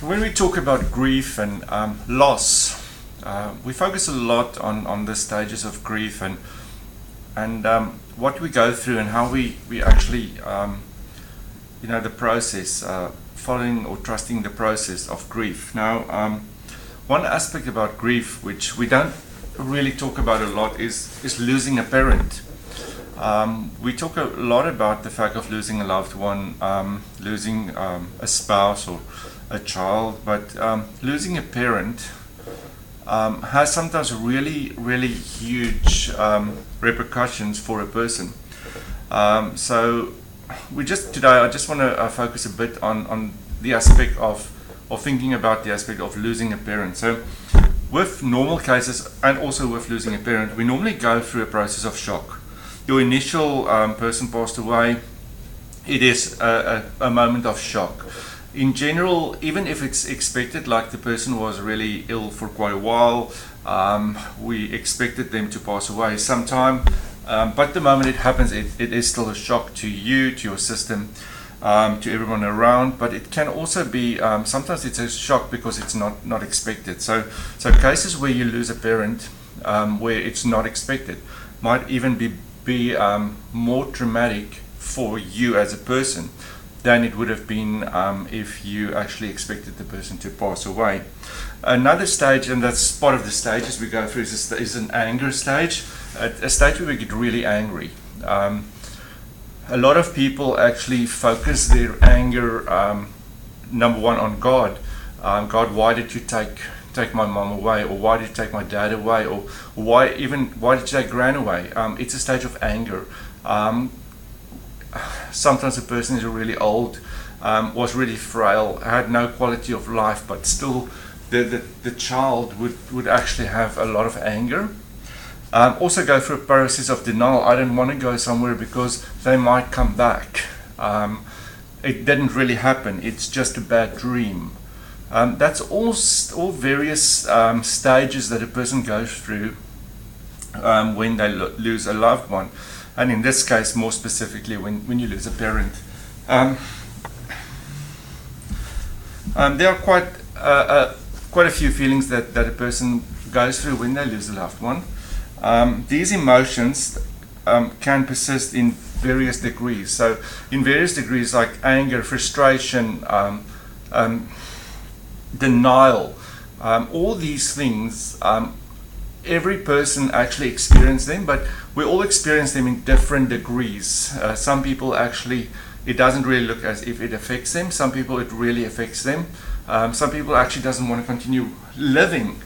When we talk about grief and loss, we focus a lot on the stages of grief and what we go through and how we actually, the process, following or trusting the process of grief. Now, one aspect about grief which we don't really talk about a lot is losing a parent. We talk a lot about the fact of losing a loved one, losing a spouse or a child, but losing a parent has sometimes really, really huge repercussions for a person. So today I just want to focus a bit on the aspect of thinking about the aspect of losing a parent. So with normal cases and also with losing a parent, we normally go through a process of shock. Your initial person passed away, it is a moment of shock. In general, even if it's expected, like the person was really ill for quite a while, we expected them to pass away sometime, but the moment it happens, it is still a shock to you, to your system, to everyone around. But it can also be, sometimes it's a shock because it's not expected. So cases where you lose a parent, where it's not expected, might even be more traumatic for you as a person than it would have been if you actually expected the person to pass away. Another stage, and that's part of the stages we go through, is an anger stage, a stage where we get really angry. A lot of people actually focus their anger, number one, on God. God, why did you take my mom away, or why did you take my dad away, or why did you take Gran away? It's a stage of anger. Sometimes a person is really old, was really frail, had no quality of life, but still the child would actually have a lot of anger. Also go through a process of denial. I don't want to go somewhere because they might come back. It didn't really happen. It's just a bad dream. That's all various stages that a person goes through when they lose a loved one. And in this case, more specifically, when you lose a parent. There are quite a few feelings that a person goes through when they lose a loved one. These emotions can persist in various degrees. So in various degrees, like anger, frustration, denial, all these things, every person actually experiences them, but we all experience them in different degrees. Some people actually, it doesn't really look as if it affects them. Some people it really affects them. Some people actually doesn't want to continue living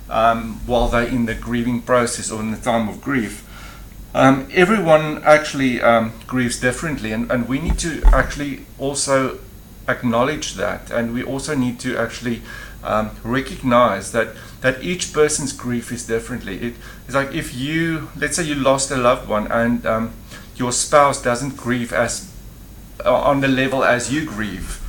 while they're in the grieving process or in the time of grief. Everyone actually grieves differently, and we need to actually also acknowledge that, and we also need to actually recognize that each person's grief is differently. It's like if let's say you lost a loved one, and your spouse doesn't grieve as on the level as you grieve.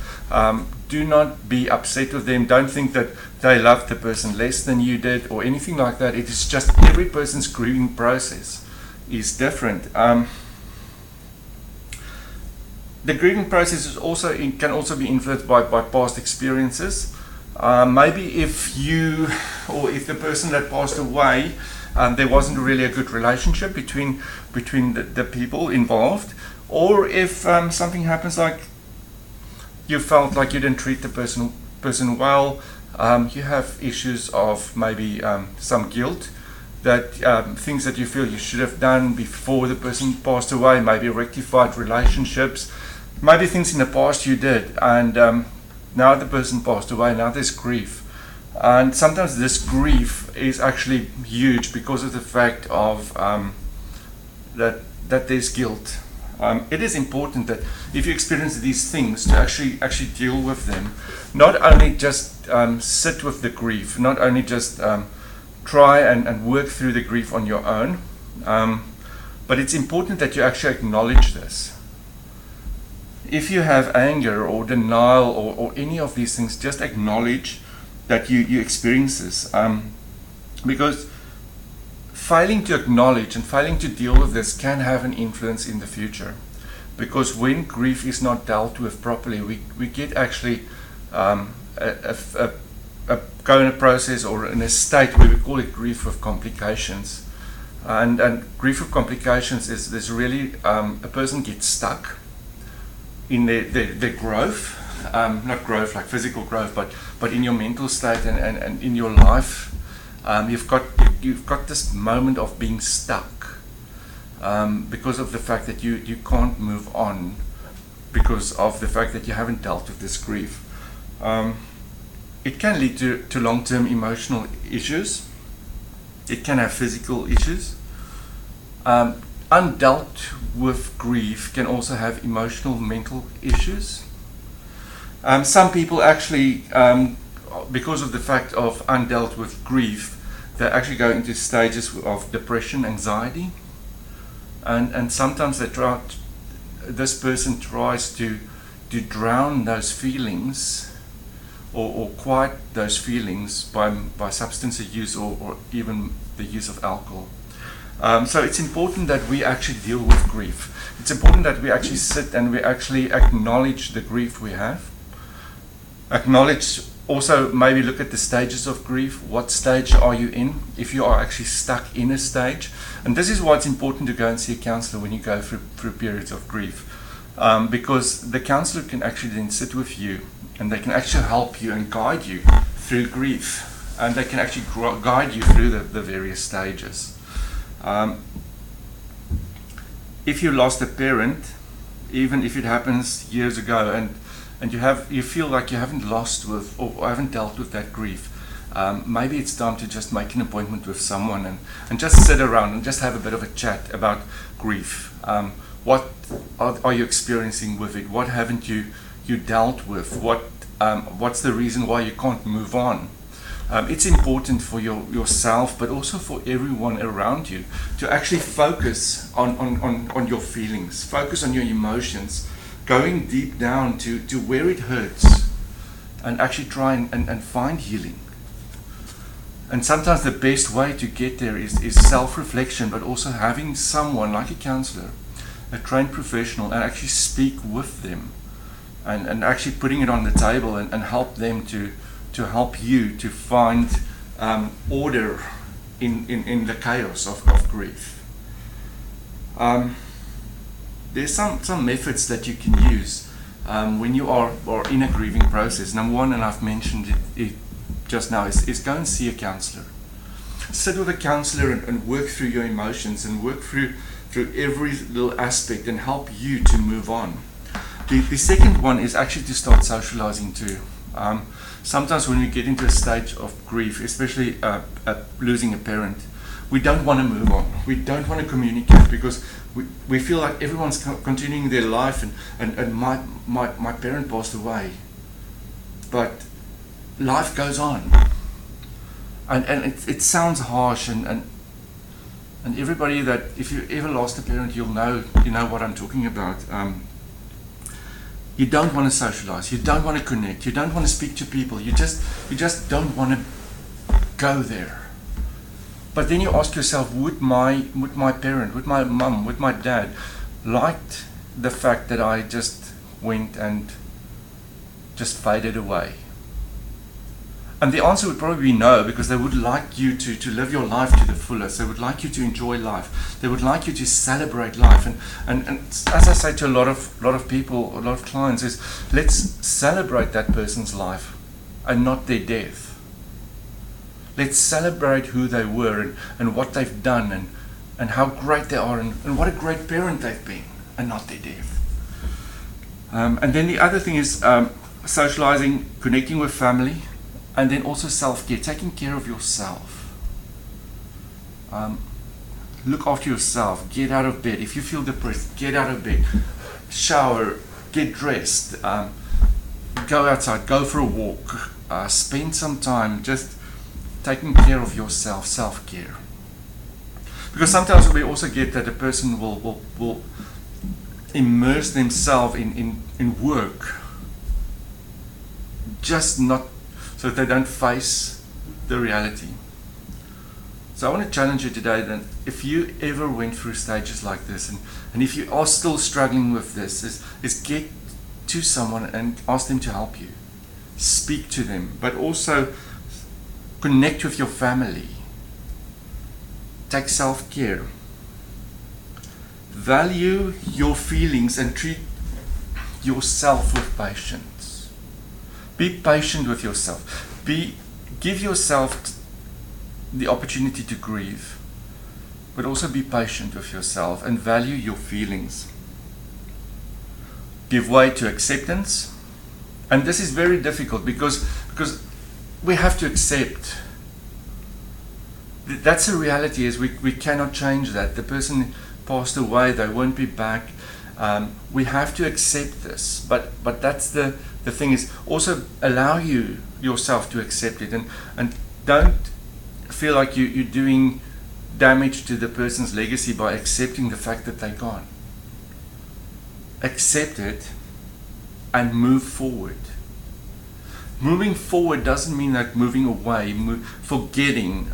Do not be upset with them. Don't think that they loved the person less than you did or anything like that. It is just every person's grieving process is different. The grieving process can also be influenced by past experiences. Maybe if the person that passed away, there wasn't really a good relationship between the people involved, or if something happens like you felt like you didn't treat the person well, you have issues of maybe some guilt, that things that you feel you should have done before the person passed away, maybe rectified relationships, maybe things in the past you did, and now the person passed away, now there's grief. And sometimes this grief is actually huge because of the fact of that there's guilt. It is important that if you experience these things, to actually deal with them. Not only just sit with the grief, not only just try and work through the grief on your own, but it's important that you actually acknowledge this. If you have anger or denial or any of these things, just acknowledge that you experience this. Because failing to acknowledge and failing to deal with this can have an influence in the future. Because when grief is not dealt with properly, we get actually go in a process or in a state where we call it grief with complications. And grief with complications is there's really a person gets stuck in their growth, not growth like physical growth, but in your mental state and in your life. You've got this moment of being stuck because of the fact that you can't move on because of the fact that you haven't dealt with this grief. It can lead to long-term emotional issues. It can have physical issues. Undealt with grief can also have emotional, mental issues. Some people actually, because of the fact of undealt with grief, they actually go into stages of depression, anxiety, and sometimes this person tries to drown those feelings or quiet those feelings by substance use or even the use of alcohol. So it's important that we actually deal with grief. It's important that we actually sit and we actually acknowledge the grief we have. Acknowledge, also maybe look at the stages of grief. What stage are you in? If you are actually stuck in a stage. And this is why it's important to go and see a counselor when you go through periods of grief. Because the counselor can actually then sit with you and they can actually help you and guide you through grief. And they can actually guide you through the various stages. If you lost a parent, even if it happens years ago, and you feel like you haven't lost with or haven't dealt with that grief, maybe it's time to just make an appointment with someone and just sit around and just have a bit of a chat about grief. What are you experiencing with it? What haven't you dealt with? What's the reason why you can't move on? It's important for yourself, but also for everyone around you to actually focus on your feelings, focus on your emotions, going deep down to where it hurts, and actually try and find healing. And sometimes the best way to get there is self-reflection, but also having someone like a counselor, a trained professional, and actually speak with them and actually putting it on the table and help them to help you to find order in the chaos of grief. There's some methods that you can use when you are in a grieving process. Number one, and I've mentioned it just now, is go and see a counselor. Sit with a counselor and work through your emotions and work through every little aspect and help you to move on. The second one is actually to start socializing too. Sometimes when we get into a stage of grief, especially losing a parent, we don't want to move on. We don't want to communicate because we feel like everyone's continuing their life and my parent passed away. But life goes on. And it sounds harsh and everybody that, if you ever lost a parent, you know what I'm talking about. You don't want to socialize, you don't want to connect, you don't want to speak to people, you just don't want to go there. But then you ask yourself, would my parent, would my mum, would my dad liked the fact that I just went and just faded away? And the answer would probably be no, because they would like you to live your life to the fullest. They would like you to enjoy life. They would like you to celebrate life. And as I say to a lot of people, a lot of clients, is let's celebrate that person's life and not their death. Let's celebrate who they were and what they've done and how great they are and what a great parent they've been, and not their death. And then the other thing is socializing, connecting with family. And then also self-care, taking care of yourself. Look after yourself, get out of bed. If you feel depressed, get out of bed. Shower, get dressed, go outside, go for a walk. Spend some time just taking care of yourself, self-care. Because sometimes we also get that a person will immerse themselves in work, just not so that they don't face the reality. So I want to challenge you today that if you ever went through stages like this, and if you are still struggling with this, is get to someone and ask them to help you. speak to them, but also connect with your family. Take self-care. Value your feelings and treat yourself with patience. Be patient with yourself. Give yourself the opportunity to grieve, but also be patient with yourself and value your feelings. Give way to acceptance. And this is very difficult because we have to accept. That's the reality, is we cannot change that. The person passed away, they won't be back. We have to accept this. But that's the thing, is also allow yourself to accept it, and don't feel like you're doing damage to the person's legacy by accepting the fact that they're gone. Accept it and move forward. Moving forward doesn't mean like moving away, forgetting.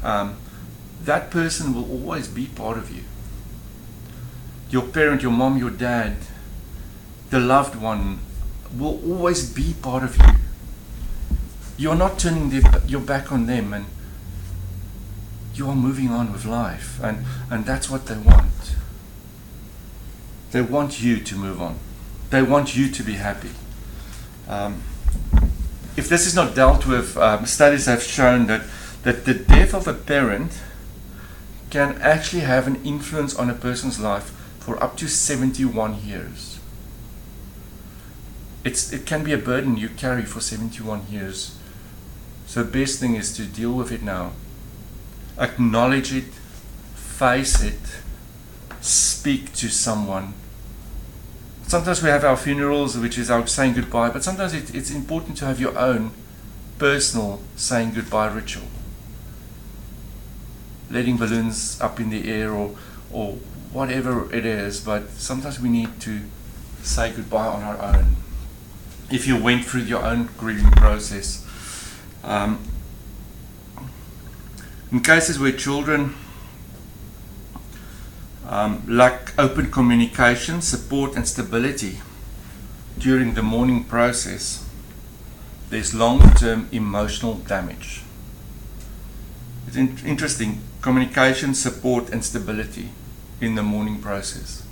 That person will always be part of you. Your parent, your mom, your dad, the loved one will always be part of you. You're not turning your back on them, and you are moving on with life, and that's what they want. They want you to move on. They want you to be happy. If this is not dealt with, studies have shown that the death of a parent can actually have an influence on a person's life for up to 71 years. It can be a burden you carry for 71 years. So the best thing is to deal with it now. Acknowledge it, face it, speak to someone. Sometimes we have our funerals, which is our saying goodbye, but sometimes it's important to have your own personal saying goodbye ritual. Letting balloons up in the air or whatever it is, but sometimes we need to say goodbye on our own. If you went through your own grieving process. In cases where children lack open communication, support and stability during the mourning process, there's long-term emotional damage. It's interesting, communication, support and stability in the mourning process.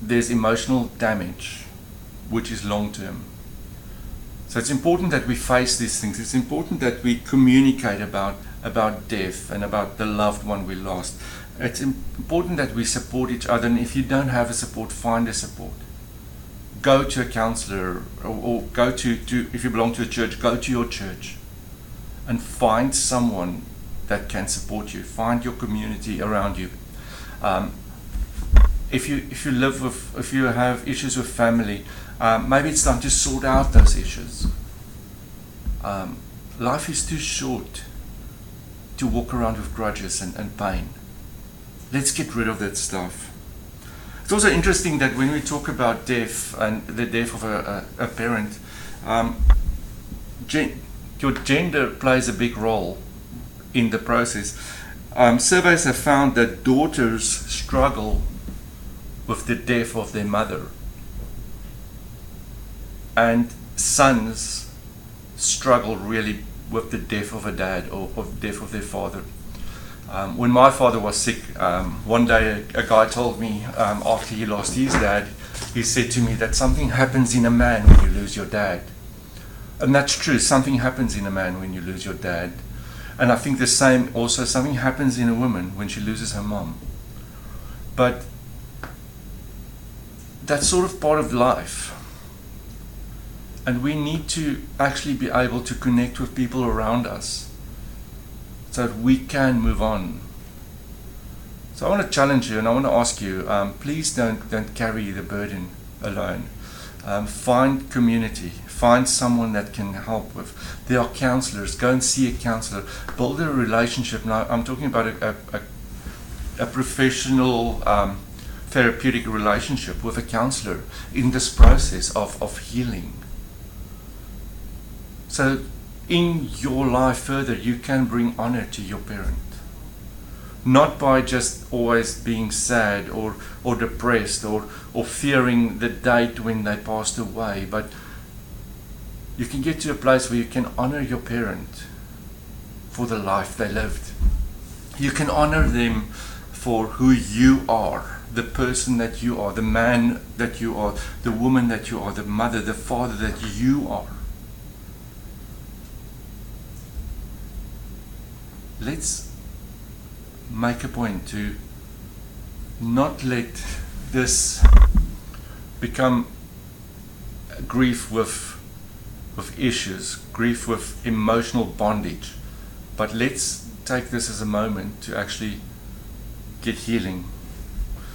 There's emotional damage, which is long-term. So it's important that we face these things. It's important that we communicate about death and about the loved one we lost. It's important that we support each other, and if you don't have a support, find a support. Go to a counselor, or go to if you belong to a church, go to your church and find someone that can support you. Find your community around you. If you have issues with family, maybe it's time to sort out those issues. Life is too short to walk around with grudges and pain. Let's get rid of that stuff. It's also interesting that when we talk about death and the death of a parent, your gender plays a big role in the process. Surveys have found that daughters struggle with the death of their mother, and sons struggle really with the death of a dad or death of their father. When my father was sick, one day a guy told me, after he lost his dad, he said to me that something happens in a man when you lose your dad. And that's true, something happens in a man when you lose your dad. And I think the same also, something happens in a woman when she loses her mom. But that's sort of part of life. And we need to actually be able to connect with people around us so that we can move on. So I want to challenge you, and I want to ask you, please don't carry the burden alone. Find community. Find someone that can help with. There are counselors. Go and see a counselor. Build a relationship. Now, I'm talking about a professional therapeutic relationship with a counselor in this process of healing. So in your life further, you can bring honor to your parent. Not by just always being sad or depressed or fearing the date when they passed away, but you can get to a place where you can honor your parent for the life they lived. You can honor them for who you are, the person that you are, the man that you are, the woman that you are, the mother, the father that you are. Let's make a point to not let this become grief with issues, grief with emotional bondage, but let's take this as a moment to actually get healing.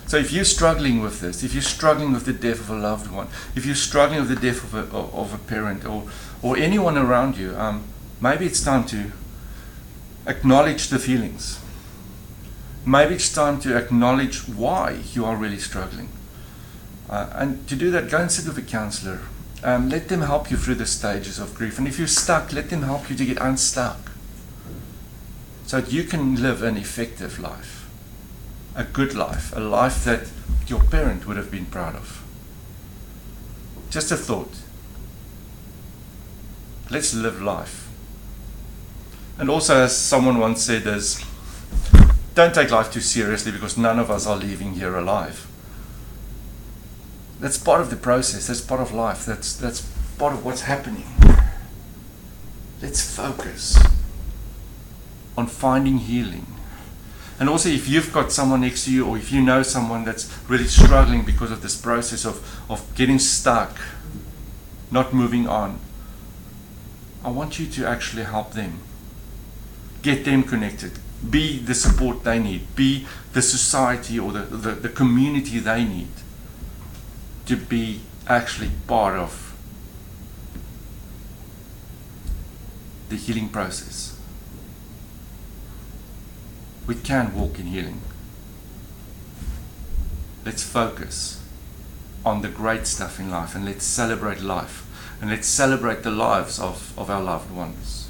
So if you're struggling with this, if you're struggling with the death of a loved one, if you're struggling with the death of a parent or anyone around you, maybe it's time to acknowledge the feelings. Maybe it's time to acknowledge why you are really struggling. And to do that, go and sit with a counselor. Let them help you through the stages of grief. And if you're stuck, let them help you to get unstuck, so that you can live an effective life, a good life, a life that your parent would have been proud of. Just a thought. Let's live life. And also, as someone once said, don't take life too seriously, because none of us are leaving here alive. That's part of the process. That's part of life. That's part of what's happening. Let's focus on finding healing. And also, if you've got someone next to you, or if you know someone that's really struggling because of this process of getting stuck, not moving on, I want you to actually help them. Get them connected. Be the support they need. Be the society or the community they need to be actually part of the healing process. We can walk in healing. Let's focus on the great stuff in life, and let's celebrate life, and let's celebrate the lives of our loved ones.